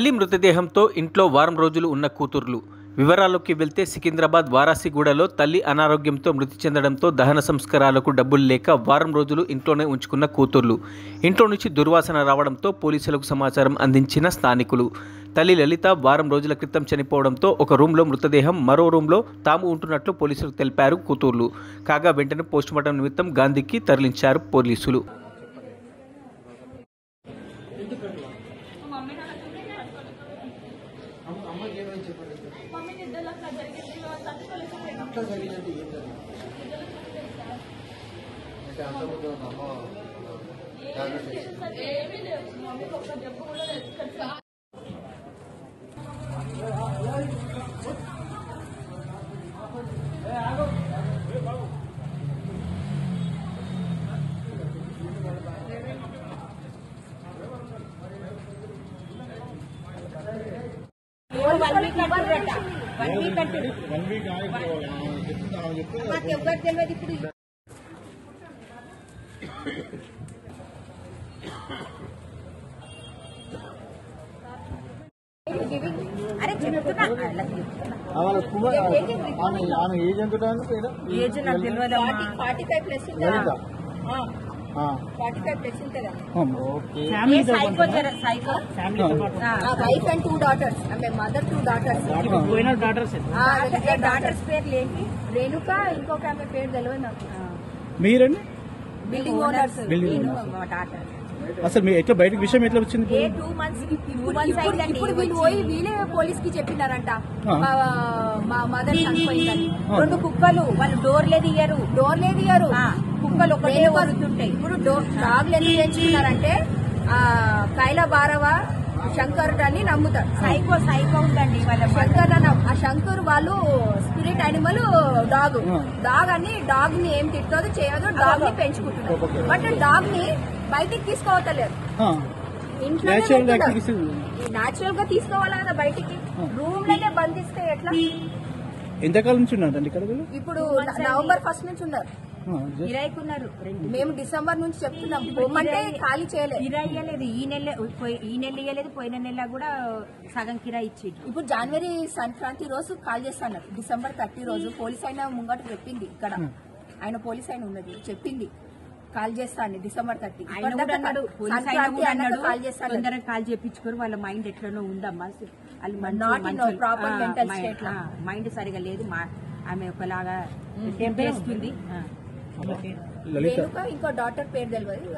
తల్లి మృతదేహంతో ఇంట్లో వారం రోజులు ఉన్న కూతుర్లు. వివరాల్లోకి వెళ్తే సికింద్రాబాద్ వారాసిగూడలో తల్లి అనారోగ్యంతో మృతి చెందడంతో దహన సంస్కారాలకు డబ్బులు లేక వారం రోజులు ఇంట్లోనే ఉంచుకున్న కూతుర్లు. ఇంట్లో నుంచి దుర్వాసన రావడంతో పోలీసులకు సమాచారం అందించిన స్థానికులు. తల్లి లలిత వారం రోజుల క్రితం చనిపోవడంతో ఒక రూమ్లో మృతదేహం, మరో రూమ్లో తాము ఉంటున్నట్లు పోలీసులకు తెలిపారు కూతుర్లు. కాగా వెంటనే పోస్టుమార్టం నిమిత్తం గాంధీకి తరలించారు పోలీసులు. అరే చెప్తున్నా ఏజ్ ఎంత ఏజ్ నాకు తెలియదు. 45+ ఉంటుందా? 45+ ఉంటుందా? Psycho wife and 2 daughters. అంటే మదర్ 2 daughters. డాటర్స్ పేర్లు ఏంటి? రేణుక, ఇంకొక ఆమె పేరు తెలియదు నాకు. మీరండి బిల్డింగ్ ఓనర్స్ డాటర్. అసలు మీ ఎట్లా బయటకు విషయం ఎట్లా వచ్చింది? 2 months ఇప్పుడు వీళ్ళు పోయి వీళ్ళే పోలీస్ కి చెప్పినారంట మా మదర్ చనిపోయిందని. 2 కుక్కలు, వాళ్ళు డోర్లే తీయరు కుక్కలు ఒకటే వరుతుంటాయి. ఇప్పుడు డాగ్లు ఎందుకు పెంచుకున్నారంటే కైలా భారవ శంకర్ అని నమ్ముతారు. సైకో ఉందండి వాళ్ళ శంకర్ అని. ఆ శంకర్ వాళ్ళు స్పిరిట్ యానిమల్ డాగ్ అని డాగ్ ని ఏం తిట్టదు చేయదు, డాగ్ ని పెంచుకుంటున్నారు. బట్ డాగ్ ని బయటికి తీసుకోవట్లేదు. ఇంట్లో నాచురల్ గా తీసుకోవాలి కదా బయటికి. రూమ్ లోనే బంధిస్తే ఎట్లా? ఎంతకాలం నుంచి ఉన్నారండి ఇక్కడ? ఇప్పుడు November 1st నుంచి ఉన్నారు. కిరాయికున్నారు. మేము డిసెంబర్ నుంచి చెప్తున్నాం పొమ్మంటే ఖాళీ చేయలేదు. కిరాయి ఇవ్వలేదు. ఈ నెల ఇవ్వలేదు, పోయిన నెల కూడా సగం కిరాయి ఇచ్చి. ఇప్పుడు జనవరి సంక్రాంతి రోజు కాల్ చేస్తాను. December 30 రోజు పోలీస్ అయిన ముంగట చెప్పింది. ఇక్కడ ఆయన పోలీస్ అయిన ఉన్నది చెప్పింది కాల్ చేస్తాను December 30. కాల్ చేయించుకోరు. వాళ్ళ మైండ్ ఎట్లనో ఉందమ్మా. మైండ్ సరిగా లేదు. ఆమె ఒకలాగా చేస్తుంది. ఇంకో డాటర్ పేరు తెలియదు.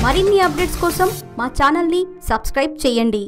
మరిన్ని అప్డేట్స్ కోసం మా ఛానల్ ని సబ్స్క్రైబ్ చేయండి.